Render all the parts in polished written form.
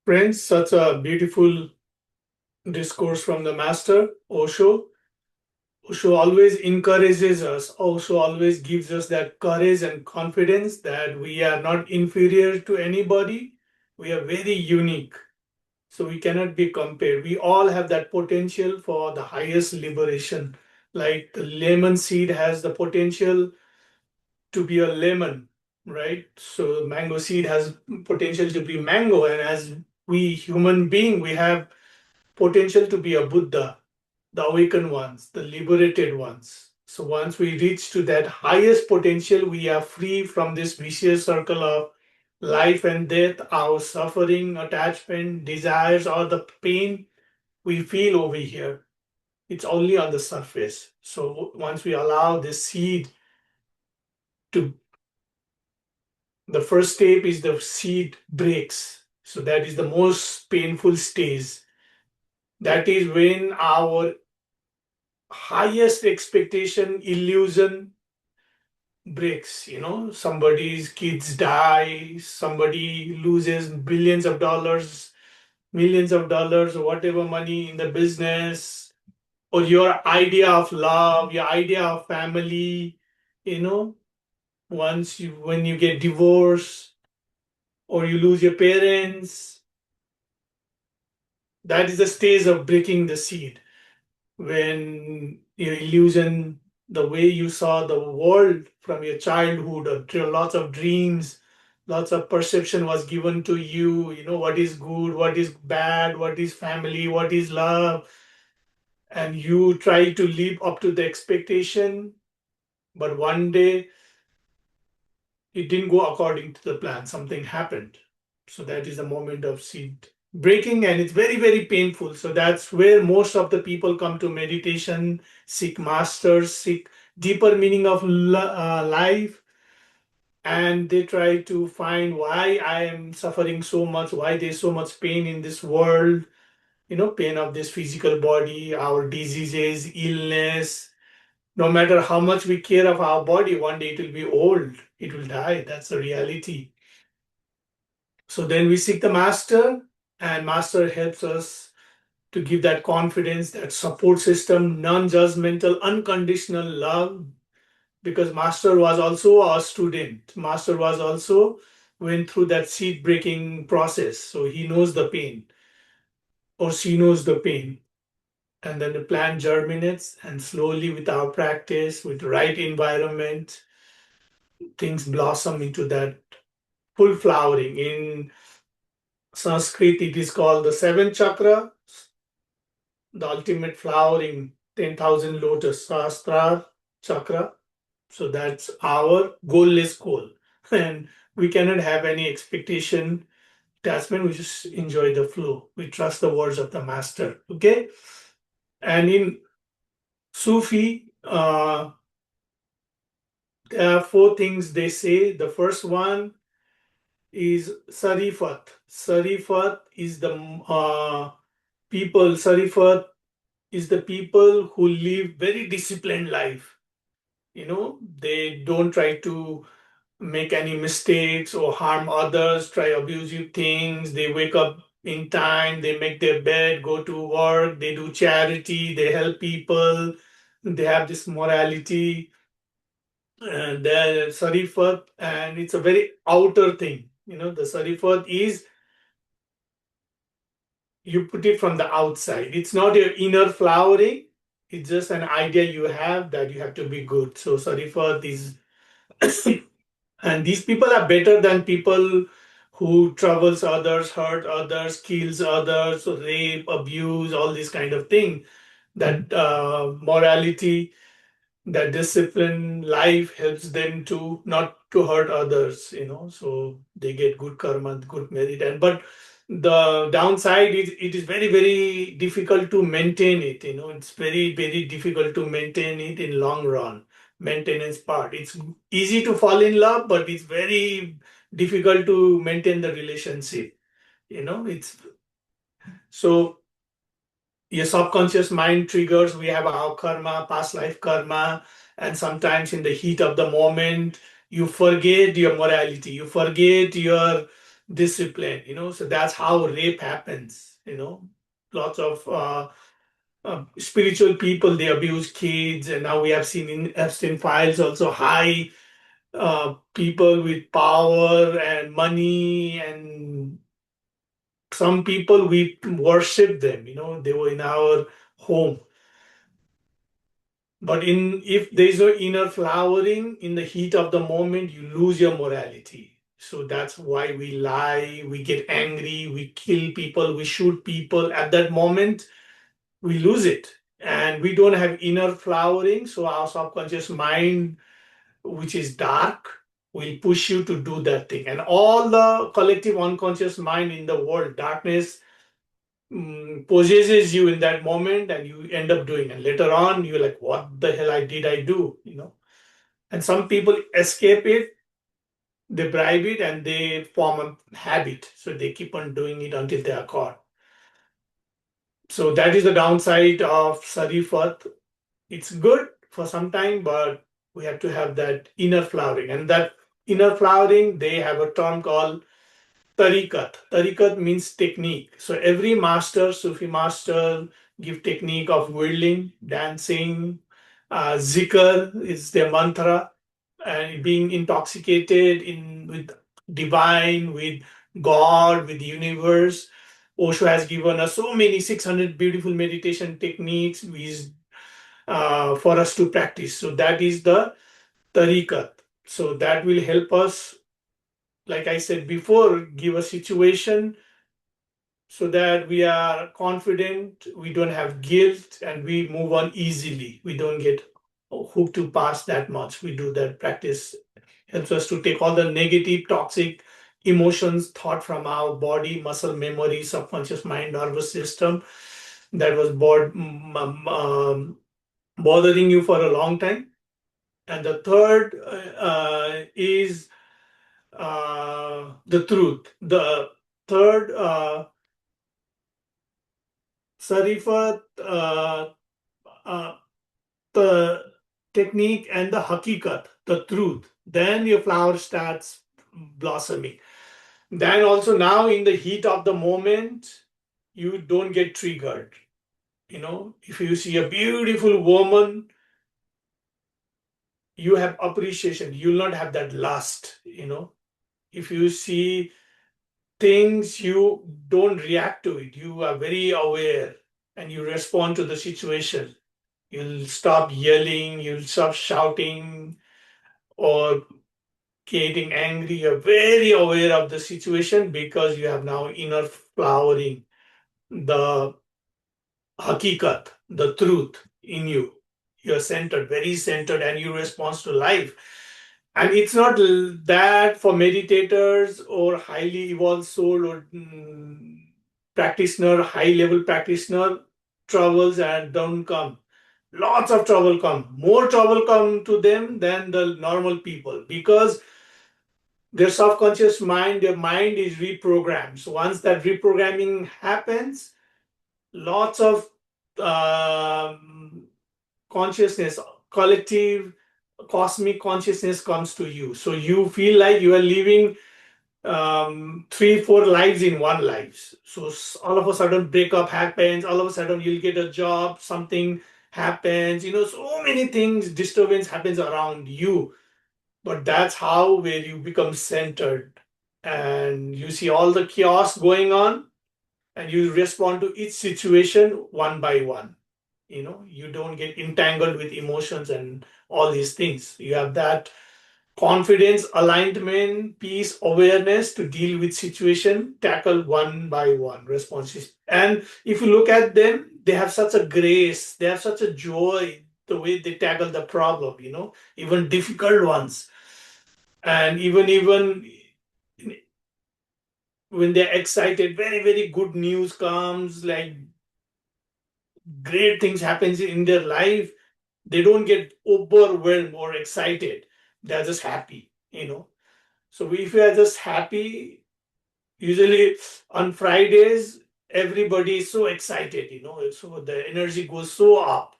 Friends, such a beautiful discourse from the master, Osho. Osho always encourages us, Osho always gives us that courage and confidence that we are not inferior to anybody. We are very unique. So we cannot be compared. We all have that potential for the highest liberation. Like the lemon seed has the potential to be a lemon, right? So mango seed has potential to be mango. And as we human being, we have potential to be a Buddha, the awakened ones, the liberated ones. So once we reach to that highest potential, we are free from this vicious circle of life and death, our suffering, attachment, desires, or the pain we feel over here. It's only on the surface. So once we allow this seed to, the first step is the seed breaks. So that is the most painful stage. That is when our highest expectation illusion breaks. Somebody's kids die, somebody loses billions of dollars, millions of dollars, or whatever money in the business, or your idea of love, your idea of family. you know Once you, when you get divorced or you lose your parents, that is the stage of breaking the seed. When your illusion, the way you saw the world from your childhood, lots of dreams, lots of perception was given to you, what is good, what is bad, what is family, what is love, and you try to live up to the expectation, but one day it didn't go according to the plan, something happened. So that is the moment of seed breaking, and it's very, very painful. So that's where most of the people come to meditation, seek masters, seek deeper meaning of life, and they try to find why I am suffering so much, why there's so much pain in this world, pain of this physical body, our diseases, illness. No matter how much we care of our body, one day it will be old, it will die. That's the reality. So then we seek the master, and master helps us to give that confidence, that support system, non-judgmental, unconditional love. Because master was also a student. Master was also went through that seed breaking process. So he knows the pain, or she knows the pain. And then the plant germinates, and slowly with our practice, with the right environment, things blossom into that full flowering. In Sanskrit, it is called the seventh chakra, the ultimate flowering, 10,000 lotus, Sahasrara chakra. So that's our goalless goal. And we cannot have any expectation, attachment. We just enjoy the flow. We trust the words of the master. Okay. And in Sufi, there are four things they say. The first one is Sarifat. Sarifat is the people. Sarifat is the people who live very disciplined life. They don't try to make any mistakes or harm others, try abusive things. They wake up in time, they make their bed, go to work, they do charity, they help people, they have this morality, and they're sarifat, and it's a very outer thing. The sarifat is, you put it from the outside. It's not your inner flowering. It's just an idea you have that you have to be good. So sarifat is and these people are better than people who troubles others, hurt others, kills others, rape, abuse, all this kind of thing. That morality, that discipline, life helps them to not to hurt others. So they get good karma, good merit. And but the downside is it is very, very difficult to maintain it. It's very, very difficult to maintain it in long run. Maintenance part. It's easy to fall in love, but it's very difficult to maintain the relationship. It's so your subconscious mind triggers. We have our karma, past life karma, and sometimes in the heat of the moment, you forget your morality, you forget your discipline, so that's how rape happens, lots of spiritual people, they abuse kids, and now we have seen in Epstein files also high people with power and money, and some people we worship them, they were in our home. But if there's no inner flowering in the heat of the moment, you lose your morality. So that's why we lie, we get angry, we kill people, we shoot people. At that moment, we lose it. And we don't have inner flowering. So our subconscious mind, which is dark, will push you to do that thing. And all the collective unconscious mind in the world, darkness possesses you in that moment, and you end up doing. And later on, you're like, what the hell I do? And some people escape it, they bribe it, and they form a habit. So they keep on doing it until they are caught. So that is the downside of Sarifat. It's good for some time, but we have to have that inner flowering. And that inner flowering, they have a term called Tariqat. Tariqat means technique. So every master, Sufi master, give technique of whirling, dancing, zikr is their mantra, and being intoxicated in with divine, with God, with the universe. Osho has given us so many 600 beautiful meditation techniques for us to practice. So that is the tariqat. So that will help us, like I said before, give a situation so that we are confident, we don't have guilt, and we move on easily. We don't get hooked to past that much. We do that practice. Helps us to take all the negative, toxic emotions, thought from our body, muscle memory, subconscious mind, nervous system that was bothering you for a long time. And the third is the truth. The third, Sarifat, uh, the technique, and the Haqiqat, the truth. Then your flower starts blossoming. Then also now in the heat of the moment, you don't get triggered. If you see a beautiful woman, you have appreciation. You'll not have that lust. If you see things, you don't react to it. You are very aware and you respond to the situation. You'll stop yelling, you'll stop shouting or getting angry. You're very aware of the situation because you have now inner flowering, the hakikat, the truth in you. You're centered, very centered, and you respond to life. And it's not that for meditators or highly evolved soul or practitioner, high level practitioner, troubles and don't come. Lots of trouble come. More trouble come to them than the normal people because their subconscious mind, their mind is reprogrammed. So once that reprogramming happens, lots of consciousness, collective cosmic consciousness comes to you. So you feel like you are living 3, 4 lives in one life. So all of a sudden breakup happens, all of a sudden you'll get a job, something happens, so many things, disturbance happens around you. But that's how where you become centered and you see all the chaos going on and you respond to each situation one by one. You don't get entangled with emotions and all these things. You have that confidence, alignment, peace, awareness to deal with situation, tackle one by one responses. And if you look at them, they have such a grace, they have such a joy, the way they tackle the problem, even difficult ones. And even when they're excited, very, very good news comes, like great things happens in their life, they don't get overwhelmed or excited. They're just happy. So if you are just happy, usually on Fridays, everybody is so excited, so the energy goes so up.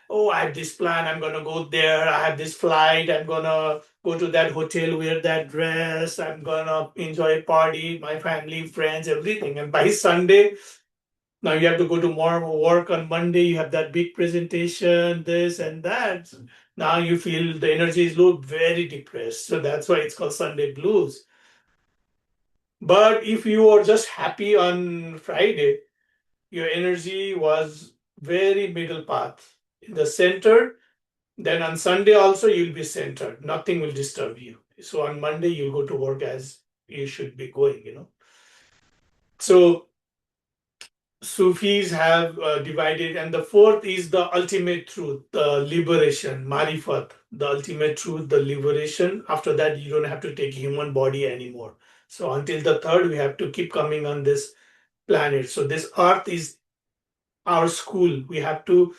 oh, I have this plan, I'm gonna go there, I have this flight, I'm gonna go to that hotel, wear that dress, I'm gonna enjoy a party, my family, friends, everything. And by Sunday, now you have to go to more work on Monday, you have that big presentation, this and that. Now you feel the energy is low, very depressed. So that's why it's called Sunday blues. But if you are just happy on Friday, your energy was very middle path in the center, then on Sunday also you'll be centered. Nothing will disturb you. So on Monday you'll go to work as you should be going. So Sufis have divided, and the fourth is the ultimate truth, the liberation, Marifat, the ultimate truth, the liberation. After that, you don't have to take human body anymore. So until the third, we have to keep coming on this planet. So this earth is our school. We have to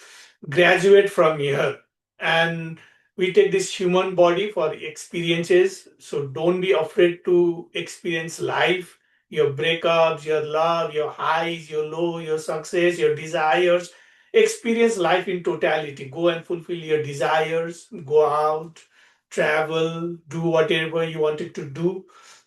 graduate from here, and we take this human body for experiences. So don't be afraid to experience life, your breakups, your love, your highs, your low, your success, your desires. Experience life in totality. Go and fulfill your desires, go out, travel, do whatever you wanted to do.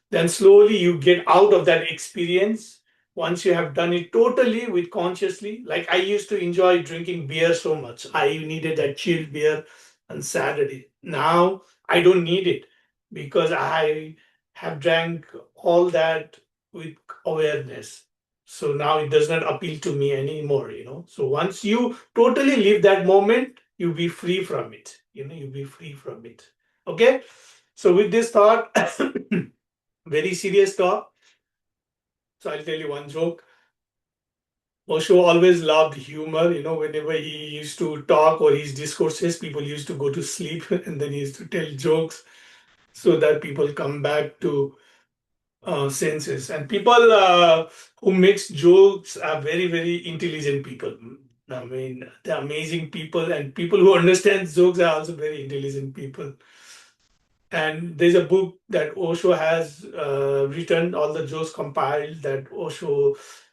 Then slowly you get out of that experience. Once you have done it totally with consciously, like I used to enjoy drinking beer so much, I needed that chilled beer on Saturday. Now I don't need it because I have drank all that with awareness. So now it does not appeal to me anymore. So once you totally leave that moment, you be free from it. You be free from it. Okay. So with this thought, very serious talk. So I'll tell you one joke. Osho always loved humor. Whenever he used to talk or his discourses, people used to go to sleep and then he used to tell jokes so that people come back to senses. And people who makes jokes are very, very intelligent people. I mean, they're amazing people, and people who understand jokes are also very intelligent people. And there's a book that Osho has written, all the jokes compiled that Osho